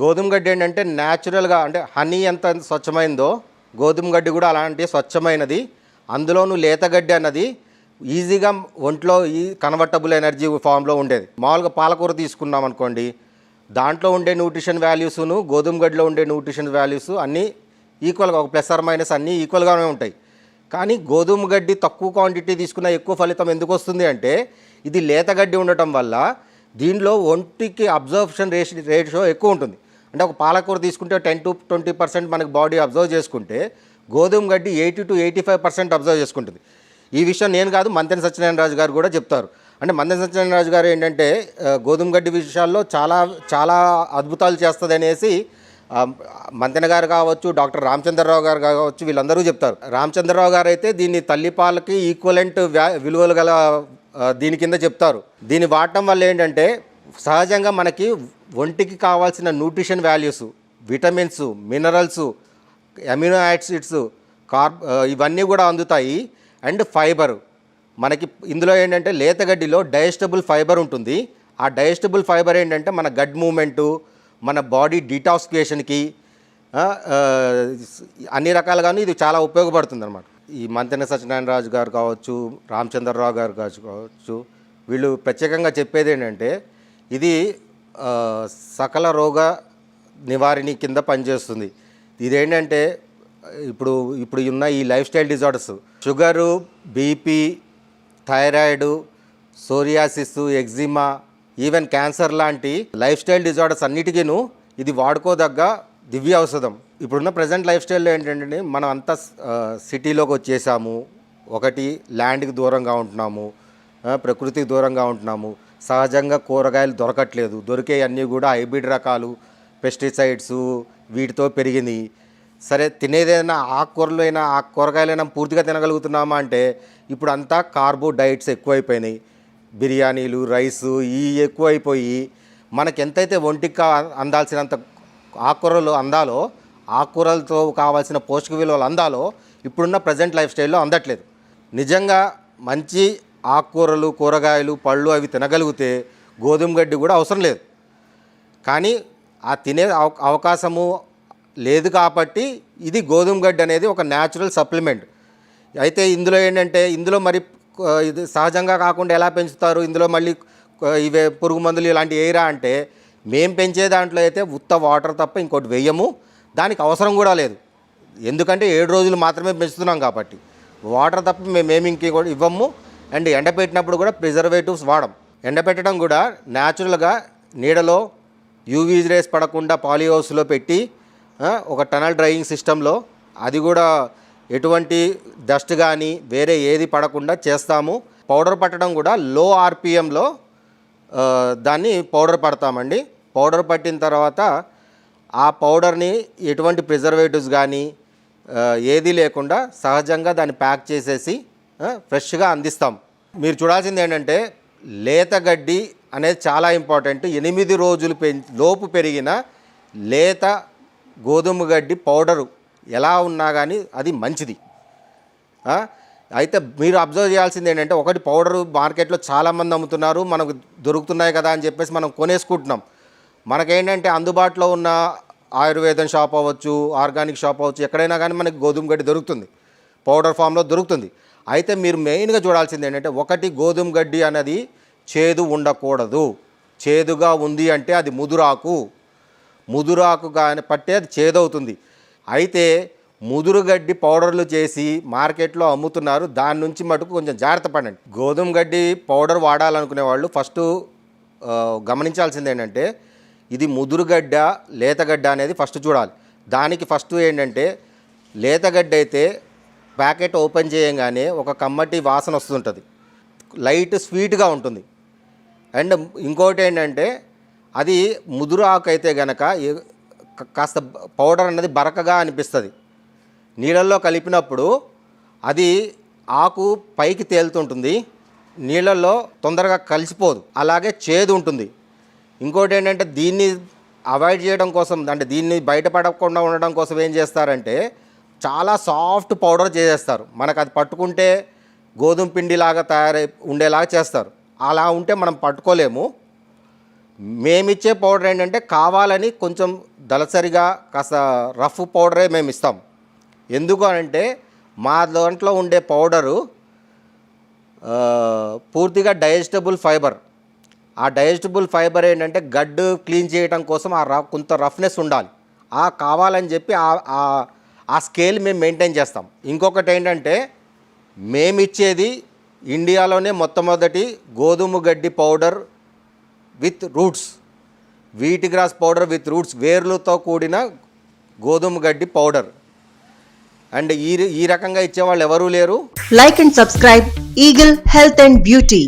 గోధుమ గడ్డి ఏంటంటే న్యాచురల్గా అంటే హనీ ఎంత స్వచ్ఛమైందో గోధుమ గడ్డి కూడా అలాంటి స్వచ్ఛమైనది. అందులోనూ లేత గడ్డి అన్నది ఈజీగా ఒంట్లో ఈ కన్వర్టబుల్ ఎనర్జీ ఫామ్లో ఉండేది. మామూలుగా పాలకూర తీసుకున్నాం అనుకోండి, దాంట్లో ఉండే న్యూట్రిషన్ వాల్యూస్ను గోధుమ గడ్డిలో ఉండే న్యూట్రిషన్ వాల్యూస్ అన్నీ ఈక్వల్గా, ఒక ప్లస్ ఆర్ మైనస్ అన్నీ ఈక్వల్గానే ఉంటాయి. కానీ గోధుమ గడ్డి తక్కువ క్వాంటిటీ తీసుకున్న ఎక్కువ ఫలితం ఎందుకు వస్తుంది అంటే ఇది లేత గడ్డి ఉండటం వల్ల దీనిలో ఒంటికి అబ్జర్ప్షన్ రేషియో ఎక్కువ ఉంటుంది. అంటే ఒక పాలకూర తీసుకుంటే 10 to 20% మనకి బాడీ అబ్జర్వ్ చేసుకుంటే గోధుమ గడ్డి 80 to 85% అబ్జర్వ్ చేసుకుంటుంది. ఈ విషయం నేను కాదు, మంతెన సత్యనారాయణ రాజు గారు కూడా చెప్తారు. అంటే మంతెన సత్యనారాయణ రాజు గారు ఏంటంటే గోధుమ గడ్డి విషయాల్లో చాలా చాలా అద్భుతాలు చేస్తుంది అనేసి మంతెన గారు కావచ్చు, డాక్టర్ రామచంద్రరావు గారు కావచ్చు, వీళ్ళందరూ చెప్తారు. రామచంద్రరావు గారు అయితే దీన్ని తల్లిపాలకి ఈక్వలెంట్ విలువలు గల దీని కింద చెప్తారు. దీన్ని వాడటం వల్ల ఏంటంటే సహజంగా మనకి ఒంటికి కావాల్సిన nutrition values, vitamins, minerals, amino acids, ఇవన్నీ కూడా అందుతాయి. అండ్ ఫైబర్ మనకి ఇందులో ఏంటంటే లేతగడ్డిలో డైజెస్టబుల్ ఫైబర్ ఉంటుంది. ఆ డైజెస్టబుల్ ఫైబర్ ఏంటంటే మన గట్ మూమెంటు, మన బాడీ డీటాక్సిఫికేషన్కి అన్ని రకాలుగాను ఇది చాలా ఉపయోగపడుతుంది అనమాట. ఈ మంతెన సత్యనారాయణ రాజు గారు కావచ్చు, రామచంద్రరావు గారు కావచ్చు, వీళ్ళు ప్రత్యేకంగా చెప్పేది ఏంటంటే ఇది సకల రోగ నివారణి కింద పనిచేస్తుంది. ఇదేంటంటే ఇప్పుడు ఉన్న ఈ life style disorders, sugar, BP, thyroid, psoriasis, eczema, even cancer లాంటి లైఫ్ స్టైల్ డిజార్డర్స్ అన్నిటికీను ఇది వాడుకోదగ్గ దివ్య ఔషధం. ఇప్పుడున్న ప్రజెంట్ లైఫ్ స్టైల్లో ఏంటంటే మనం అంతా సిటీలోకి వచ్చేసాము. ఒకటి ల్యాండ్కి దూరంగా ఉంటున్నాము, ప్రకృతికి దూరంగా ఉంటున్నాము, సహజంగా కూరగాయలు దొరకట్లేదు, దొరికే అన్నీ కూడా హైబ్రిడ్ రకాలు, పెస్టిసైడ్స్ వీటితో పెరిగినాయి. సరే తినేదైనా ఆకుకూరలైనా కూరగాయలైనా పూర్తిగా తినగలుగుతున్నామా అంటే ఇప్పుడు అంతా కార్బో డైట్స్ ఎక్కువైపోయినాయి. బిర్యానీలు, రైసు ఎక్కువైపోయి మనకి ఎంతైతే ఒంటికి అందాల్సినంత ఆకుకూరలు అందాలో, ఆకుకూరలతో కావాల్సిన పోషక విలువలు అందాలో ఇప్పుడున్న ప్రజెంట్ లైఫ్ స్టైల్లో అందట్లేదు. నిజంగా మంచి ఆకుకూరలు, కూరగాయలు, పళ్ళు అవి తినగలిగితే గోధుమ గడ్డి కూడా అవసరం లేదు. కానీ ఆ తినే అవకాశము లేదు కాబట్టి ఇది గోధుమ గడ్డి అనేది ఒక న్యాచురల్ సప్లిమెంట్. అయితే ఇందులో ఏంటంటే ఇందులో మరి ఇది సహజంగా కాకుండా ఎలా పెంచుతారు, ఇందులో మళ్ళీ ఇవే పురుగు మందులు ఇలాంటివి వేయరా అంటే మేము పెంచే దాంట్లో అయితే ఉత్త వాటర్ తప్ప ఇంకోటి వేయము. దానికి అవసరం కూడా లేదు, ఎందుకంటే 7 రోజులు మాత్రమే పెంచుతున్నాం కాబట్టి వాటర్ తప్ప మేమేమి ఇంకోటి ఇవ్వము. అండ్ ఎండపెట్టినప్పుడు కూడా ప్రిజర్వేటివ్స్ వాడం. ఎండపెట్టడం కూడా న్యాచురల్గా నీడలో యూవీ రేస్ పడకుండా పాలీహౌస్లో పెట్టి ఒక టనల్ డ్రైయింగ్ సిస్టంలో, అది కూడా ఎటువంటి డస్ట్ కానీ వేరే ఏది పడకుండా చేస్తాము. పౌడర్ పట్టడం కూడా లో ఆర్పిఎంలో దాన్ని పౌడర్ పడతామండి. పౌడర్ పట్టిన తర్వాత ఆ పౌడర్ని ఎటువంటి ప్రిజర్వేటివ్స్ కానీ ఏది లేకుండా సహజంగా దాన్ని ప్యాక్ చేసేసి ఫ్రెష్గా అందిస్తాం. మీరు చూడాల్సింది ఏంటంటే లేతగడ్డి అనేది చాలా ఇంపార్టెంట్. 8 రోజులు లోపు పెరిగిన లేత గోధుమ గడ్డి పౌడరు ఎలా ఉన్నా కానీ అది మంచిది. అయితే మీరు అబ్జర్వ్ చేయాల్సింది ఏంటంటే ఒకటి పౌడరు మార్కెట్లో చాలామంది అమ్ముతున్నారు, మనకు దొరుకుతున్నాయి కదా అని చెప్పేసి మనం కొనేసుకుంటున్నాం. మనకేంటంటే అందుబాటులో ఉన్న ఆయుర్వేదం షాప్ అవ్వచ్చు, ఆర్గానిక్ షాప్ అవ్వచ్చు, ఎక్కడైనా కానీ మనకి గోధుమ గడ్డి దొరుకుతుంది, పౌడర్ ఫామ్లో దొరుకుతుంది. అయితే మీరు మెయిన్గా చూడాల్సింది ఏంటంటే ఒకటి గోధుమ గడ్డి అనేది చేదు ఉండకూడదు. చేదుగా ఉంది అంటే అది ముదురాకు కానీ పట్టే అది చేదవుతుంది. అయితే ముదురుగడ్డి పౌడర్లు చేసి మార్కెట్లో అమ్ముతున్నారు, దాని నుంచి మటుకు కొంచెం జాగ్రత్త పడండి. గోధుమ గడ్డి పౌడర్ వాడాలనుకునే వాళ్ళు ఫస్ట్ గమనించాల్సింది ఏంటంటే ఇది ముదురుగడ్డ లేతగడ్డ అనేది ఫస్ట్ చూడాలి. దానికి ఫస్ట్ ఏంటంటే లేతగడ్డ అయితే ప్యాకెట్ ఓపెన్ చేయగానే ఒక కమ్మటి వాసన వస్తుంటుంది, లైట్ స్వీట్గా ఉంటుంది. అండ్ ఇంకోటి ఏంటంటే అది ముదురు ఆకు అయితే గనక కాస్త పౌడర్ అన్నది బరకగా అనిపిస్తుంది. నీళ్ళల్లో కలిపినప్పుడు అది ఆకు పైకి తేలుతుంటుంది, నీళ్ళల్లో తొందరగా కలిసిపోదు, అలాగే చేదు ఉంటుంది. ఇంకోటి ఏంటంటే దీన్ని అవాయిడ్ చేయడం కోసం, అంటే దీన్ని బయటపడకుండా ఉండడం కోసం ఏం చేస్తారంటే చాలా సాఫ్ట్ పౌడర్ చేసేస్తారు. మనకు అది పట్టుకుంటే గోధుమ పిండిలాగా తయారై ఉండేలాగా చేస్తారు. అలా ఉంటే మనం పట్టుకోలేము. మేమిచ్చే పౌడర్ ఏంటంటే కావాలని కొంచెం దళసరిగా కాస్త రఫ్ పౌడరే మేము ఇస్తాం. ఎందుకు అంటే మా దాంట్లో ఉండే పౌడరు పూర్తిగా డైజెస్టబుల్ ఫైబర్. ఆ డైజెస్టబుల్ ఫైబర్ ఏంటంటే గడ్డు క్లీన్ చేయడం కోసం కొంత రఫ్నెస్ ఉండాలి. కావాలని చెప్పి ఆ స్కేల్ మేము మెయింటైన్ చేస్తాం. ఇంకొకటి ఏంటంటే మేమిచ్చేది ఇండియాలోనే మొట్టమొదటి గోధుమ గడ్డి powder with roots, wheat grass powder with roots, వేర్లతో కూడిన గోధుమ గడ్డి పౌడర్. అండ్ ఈ రకంగా ఇచ్చేవాళ్ళు ఎవరూ లేరు. Like and subscribe Eagle Health and Beauty.